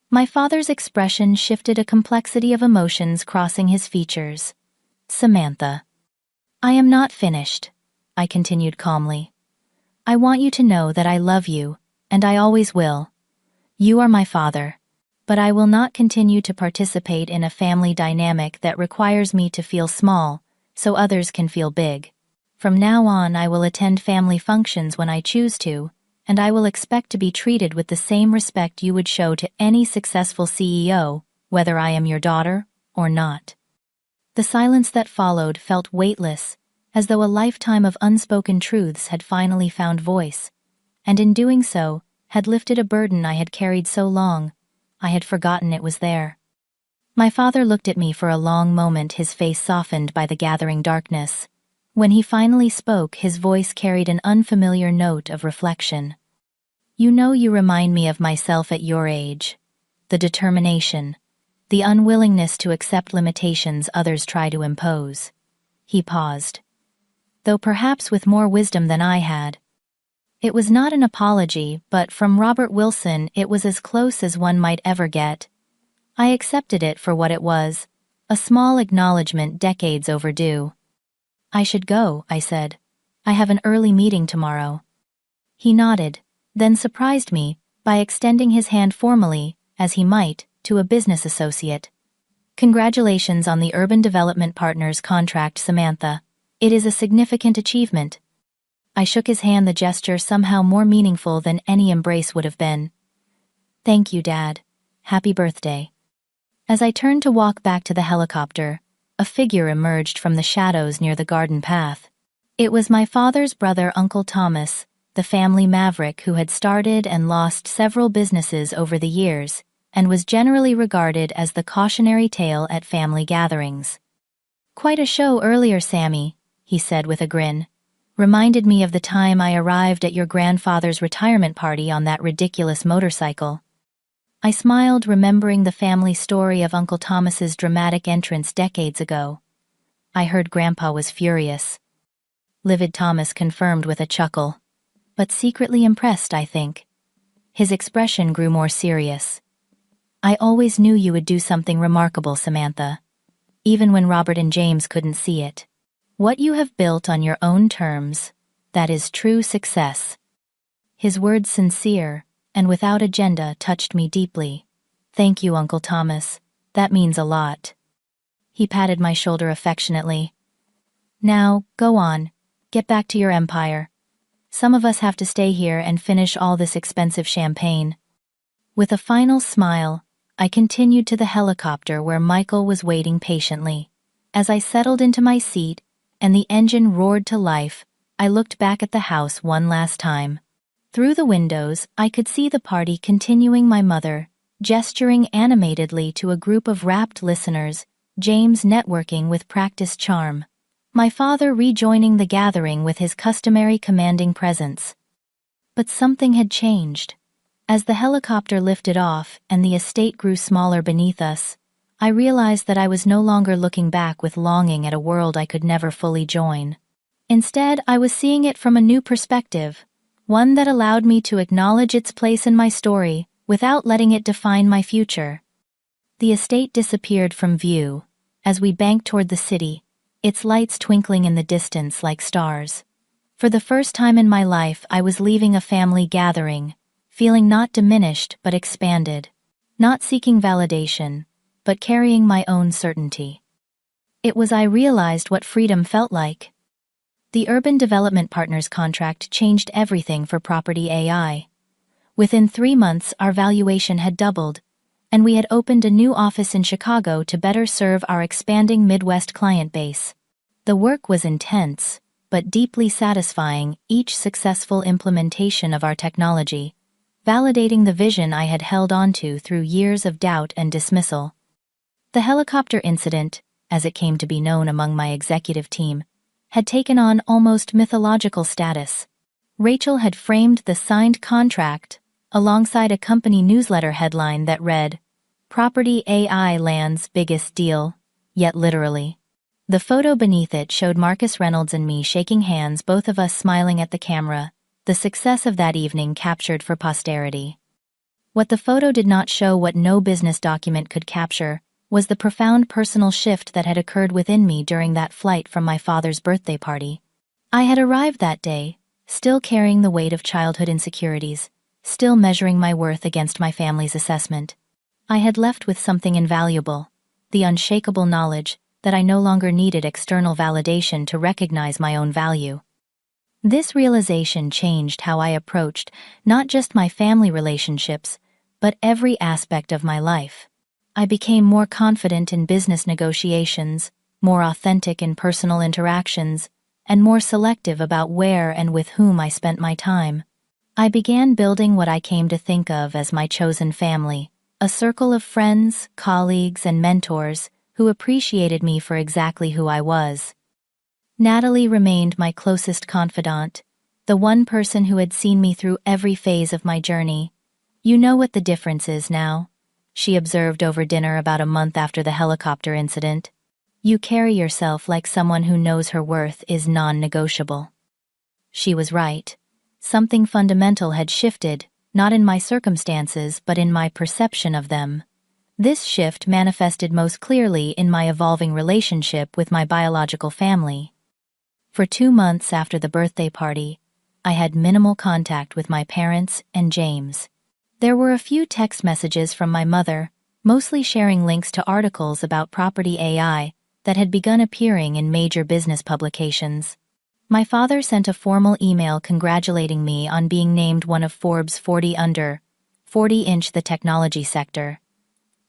My father's expression shifted, a complexity of emotions crossing his features. "Samantha, I am not finished," I continued calmly. "I want you to know that I love you, and I always will. You are my father. But I will not continue to participate in a family dynamic that requires me to feel small, so others can feel big. From now on, I will attend family functions when I choose to, and I will expect to be treated with the same respect you would show to any successful CEO, whether I am your daughter or not. The silence that followed felt weightless, as though a lifetime of unspoken truths had finally found voice, and in doing so, had lifted a burden I had carried so long, I had forgotten it was there. My father looked at me for a long moment, his face softened by the gathering darkness. When he finally spoke, his voice carried an unfamiliar note of reflection. You know, you remind me of myself at your age. The determination, the unwillingness to accept limitations others try to impose. He paused, though perhaps with more wisdom than I had. It was not an apology, but from Robert Wilson it was as close as one might ever get. I accepted it for what it was, a small acknowledgement decades overdue. I should go, I said. I have an early meeting tomorrow. He nodded, then surprised me by extending his hand formally, as he might, to a business associate. Congratulations on the Urban Development Partners contract, Samantha. It is a significant achievement. I shook his hand, the gesture somehow more meaningful than any embrace would have been. Thank you, Dad. Happy birthday. As I turned to walk back to the helicopter, a figure emerged from the shadows near the garden path. It was my father's brother, Uncle Thomas, the family maverick who had started and lost several businesses over the years, and was generally regarded as the cautionary tale at family gatherings. Quite a show earlier, Sammy, he said with a grin. Reminded me of the time I arrived at your grandfather's retirement party on that ridiculous motorcycle. I smiled, remembering the family story of Uncle Thomas's dramatic entrance decades ago. I heard Grandpa was furious. Livid Thomas confirmed with a chuckle. But secretly impressed, I think. His expression grew more serious. I always knew you would do something remarkable, Samantha. Even when Robert and James couldn't see it. What you have built on your own terms, that is true success. His words, sincere and without agenda, touched me deeply. Thank you, Uncle Thomas. That means a lot. He patted my shoulder affectionately. Now, go on. Get back to your empire. Some of us have to stay here and finish all this expensive champagne. With a final smile, I continued to the helicopter where Michael was waiting patiently. As I settled into my seat and the engine roared to life, I looked back at the house one last time. Through the windows, I could see the party continuing, my mother, gesturing animatedly to a group of rapt listeners, James networking with practiced charm. My father rejoining the gathering with his customary commanding presence. But something had changed. As the helicopter lifted off and the estate grew smaller beneath us, I realized that I was no longer looking back with longing at a world I could never fully join. Instead, I was seeing it from a new perspective, one that allowed me to acknowledge its place in my story without letting it define my future. The estate disappeared from view as we banked toward the city, its lights twinkling in the distance like stars. For the first time in my life, I was leaving a family gathering, feeling not diminished but expanded, not seeking validation, but carrying my own certainty. It was I realized what freedom felt like. The Urban Development Partners contract changed everything for Property AI. Within 3 months, our valuation had doubled, and we had opened a new office in Chicago to better serve our expanding Midwest client base. The work was intense, but deeply satisfying, each successful implementation of our technology, validating the vision I had held onto through years of doubt and dismissal. The helicopter incident, as it came to be known among my executive team, had taken on almost mythological status. Rachel had framed the signed contract alongside a company newsletter headline that read, "Property AI lands biggest deal," yet literally. The photo beneath it showed Marcus Reynolds and me shaking hands, both of us smiling at the camera, the success of that evening captured for posterity. What the photo did not show, what no business document could capture, was the profound personal shift that had occurred within me during that flight from my father's birthday party. I had arrived that day, still carrying the weight of childhood insecurities, still measuring my worth against my family's assessment. I had left with something invaluable, the unshakable knowledge that I no longer needed external validation to recognize my own value. This realization changed how I approached not just my family relationships, but every aspect of my life. I became more confident in business negotiations, more authentic in personal interactions, and more selective about where and with whom I spent my time. I began building what I came to think of as my chosen family, a circle of friends, colleagues, and mentors who appreciated me for exactly who I was. Natalie remained my closest confidant, the one person who had seen me through every phase of my journey. "You know what the difference is now," she observed over dinner about a month after the helicopter incident. "You carry yourself like someone who knows her worth is non-negotiable." She was right. Something fundamental had shifted, not in my circumstances but in my perception of them. This shift manifested most clearly in my evolving relationship with my biological family. For 2 months after the birthday party, I had minimal contact with my parents and James. There were a few text messages from my mother, mostly sharing links to articles about property AI that had begun appearing in major business publications. My father sent a formal email congratulating me on being named one of Forbes 40 Under, 40-inch the technology sector.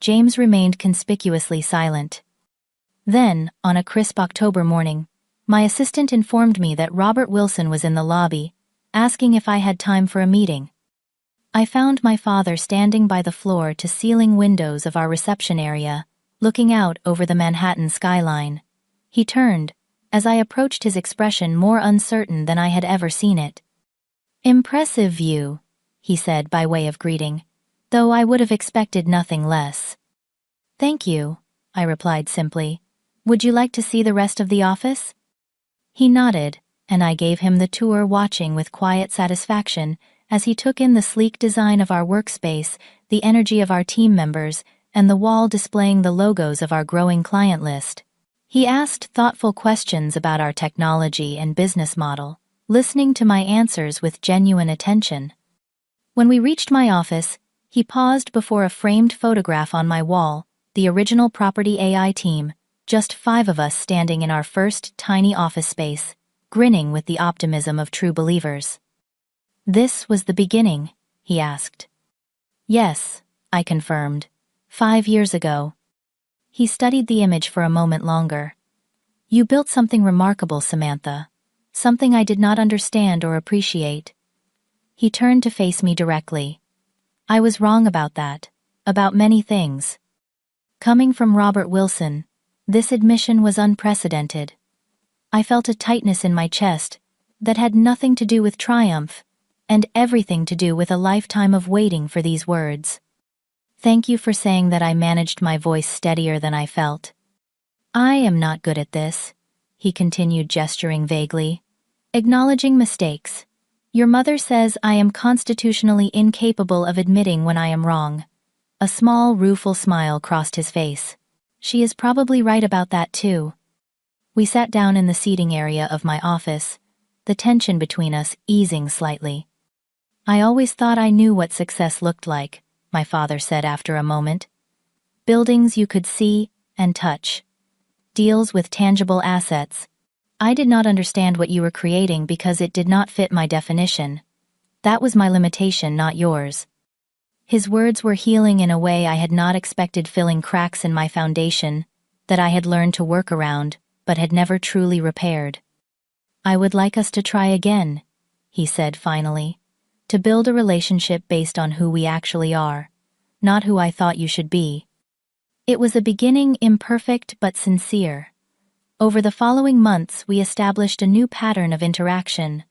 James remained conspicuously silent. Then, on a crisp October morning, my assistant informed me that Robert Wilson was in the lobby, asking if I had time for a meeting. I found my father standing by the floor-to-ceiling windows of our reception area, looking out over the Manhattan skyline. He turned, as I approached, his expression more uncertain than I had ever seen it. "Impressive view," he said by way of greeting, though I would have expected nothing less. "Thank you," I replied simply. "Would you like to see the rest of the office?" He nodded, and I gave him the tour, watching with quiet satisfaction as he took in the sleek design of our workspace, the energy of our team members, and the wall displaying the logos of our growing client list. He asked thoughtful questions about our technology and business model, listening to my answers with genuine attention. When we reached my office, he paused before a framed photograph on my wall, the original Property AI team, just 5 of us standing in our first tiny office space, grinning with the optimism of true believers. "This was the beginning?" he asked. "Yes," I confirmed. 5 years ago." He studied the image for a moment longer. "You built something remarkable, Samantha. Something I did not understand or appreciate." He turned to face me directly. "I was wrong about that. About many things." Coming from Robert Wilson, this admission was unprecedented. I felt a tightness in my chest that had nothing to do with triumph, and everything to do with a lifetime of waiting for these words. "Thank you for saying that." I managed, my voice steadier than I felt. "I am not good at this," he continued, gesturing vaguely. "Acknowledging mistakes. Your mother says I am constitutionally incapable of admitting when I am wrong." A small, rueful smile crossed his face. "She is probably right about that too." We sat down in the seating area of my office, the tension between us easing slightly. "I always thought I knew what success looked like," my father said after a moment. "Buildings you could see and touch. Deals with tangible assets. I did not understand what you were creating because it did not fit my definition. That was my limitation, not yours." His words were healing in a way I had not expected, filling cracks in my foundation that I had learned to work around but had never truly repaired. "I would like us to try again," he said finally, "to build a relationship based on who we actually are, not who I thought you should be." It was a beginning, imperfect but sincere. Over the following months, we established a new pattern of interaction.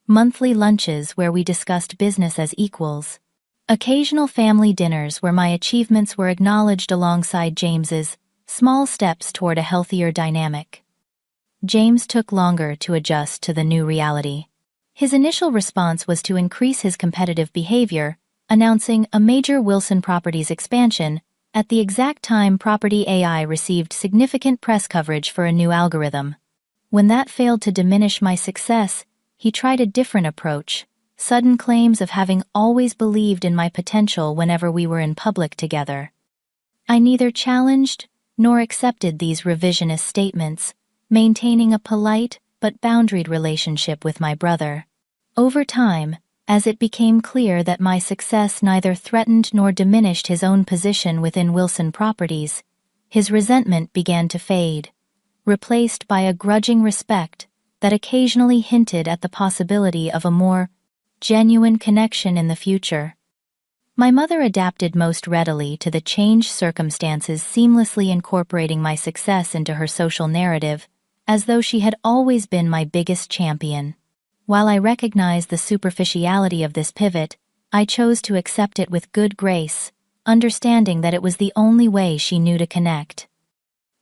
Monthly lunches where we discussed business as equals. Occasional family dinners where my achievements were acknowledged alongside James's, small steps toward a healthier dynamic. James took longer to adjust to the new reality. His initial response was to increase his competitive behavior, announcing a major Wilson Properties expansion at the exact time Property AI received significant press coverage for a new algorithm. When that failed to diminish my success, he tried a different approach, sudden claims of having always believed in my potential whenever we were in public together. I neither challenged nor accepted these revisionist statements, maintaining a polite but boundaried relationship with my brother. Over time, as it became clear that my success neither threatened nor diminished his own position within Wilson Properties, his resentment began to fade, replaced by a grudging respect that occasionally hinted at the possibility of a more genuine connection in the future. My mother adapted most readily to the changed circumstances, seamlessly incorporating my success into her social narrative, as though she had always been my biggest champion. While I recognized the superficiality of this pivot, I chose to accept it with good grace, understanding that it was the only way she knew to connect.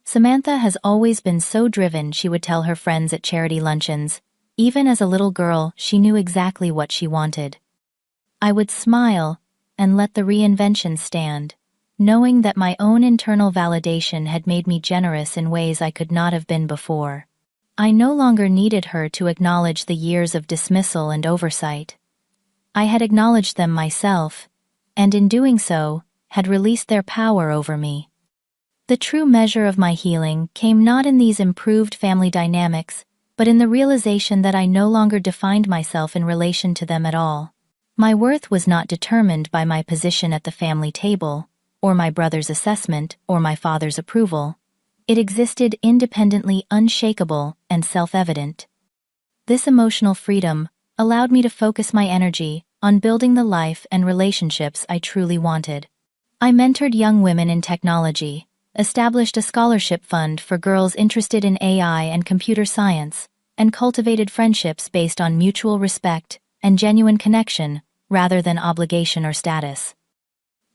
Samantha has always been so driven, she would tell her friends at charity luncheons. Even as a little girl, she knew exactly what she wanted. I would smile and let the reinvention stand, knowing that my own internal validation had made me generous in ways I could not have been before. I no longer needed her to acknowledge the years of dismissal and oversight. I had acknowledged them myself, and in doing so, had released their power over me. The true measure of my healing came not in these improved family dynamics, but in the realization that I no longer defined myself in relation to them at all. My worth was not determined by my position at the family table, or my brother's assessment, or my father's approval. It existed independently, unshakable, and self-evident. This emotional freedom allowed me to focus my energy on building the life and relationships I truly wanted. I mentored young women in technology, established a scholarship fund for girls interested in AI and computer science, and cultivated friendships based on mutual respect and genuine connection rather than obligation or status.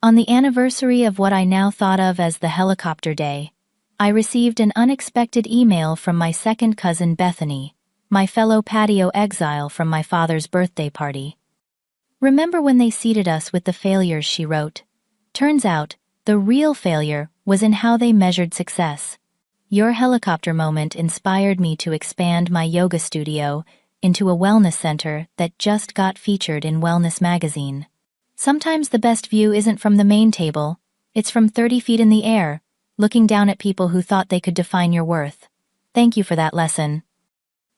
On the anniversary of what I now thought of as the helicopter day, I received an unexpected email from my second cousin Bethany, my fellow patio exile from my father's birthday party. "Remember when they seated us with the failures," she wrote. "Turns out, the real failure was in how they measured success. Your helicopter moment inspired me to expand my yoga studio into a wellness center that just got featured in Wellness magazine. Sometimes the best view isn't from the main table, it's from 30 feet in the air, looking down at people who thought they could define your worth. Thank you for that lesson."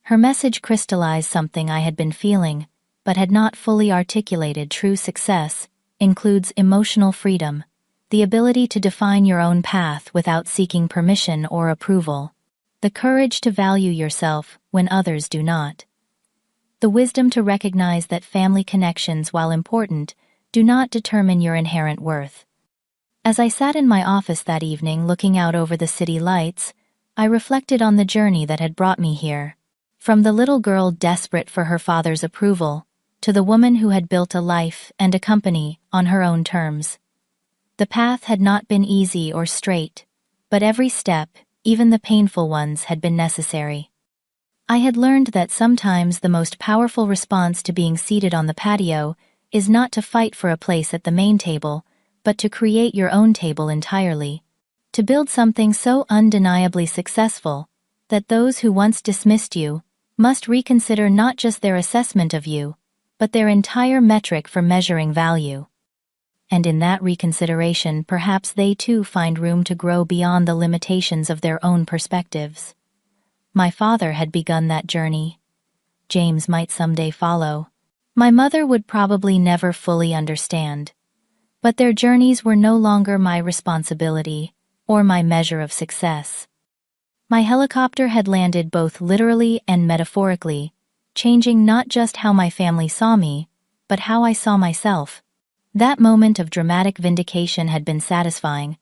Her message crystallized something I had been feeling, but had not fully articulated. True success includes emotional freedom, the ability to define your own path without seeking permission or approval, the courage to value yourself when others do not, the wisdom to recognize that family connections, while important, do not determine your inherent worth. As I sat in my office that evening looking out over the city lights, I reflected on the journey that had brought me here. From the little girl desperate for her father's approval, to the woman who had built a life and a company on her own terms. The path had not been easy or straight, but every step, even the painful ones, had been necessary. I had learned that sometimes the most powerful response to being seated on the patio is not to fight for a place at the main table, but to create your own table entirely. To build something so undeniably successful that those who once dismissed you must reconsider not just their assessment of you, but their entire metric for measuring value. And in that reconsideration, perhaps they too find room to grow beyond the limitations of their own perspectives. My father had begun that journey. James might someday follow. My mother would probably never fully understand. But their journeys were no longer my responsibility or my measure of success. My helicopter had landed both literally and metaphorically, changing not just how my family saw me, but how I saw myself. That moment of dramatic vindication had been satisfying,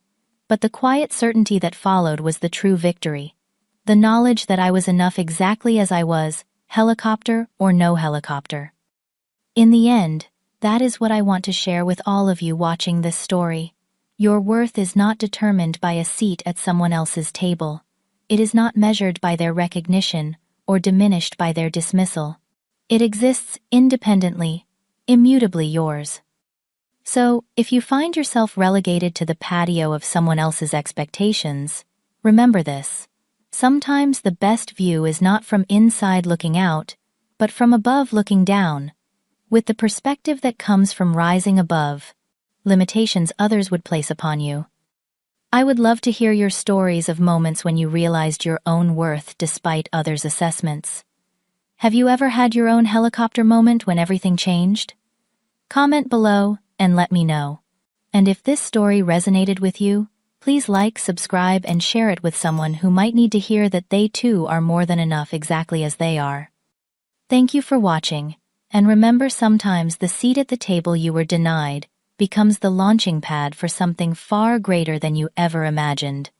but the quiet certainty that followed was the true victory. The knowledge that I was enough exactly as I was, helicopter or no helicopter. In the end, that is what I want to share with all of you watching this story. Your worth is not determined by a seat at someone else's table. It is not measured by their recognition or diminished by their dismissal. It exists independently, immutably yours. So, if you find yourself relegated to the patio of someone else's expectations, remember this. Sometimes the best view is not from inside looking out, but from above looking down, with the perspective that comes from rising above limitations others would place upon you. I would love to hear your stories of moments when you realized your own worth despite others' assessments. Have you ever had your own helicopter moment when everything changed? Comment below and let me know. And if this story resonated with you, please like, subscribe, and share it with someone who might need to hear that they too are more than enough exactly as they are. Thank you for watching, and remember, sometimes the seat at the table you were denied becomes the launching pad for something far greater than you ever imagined.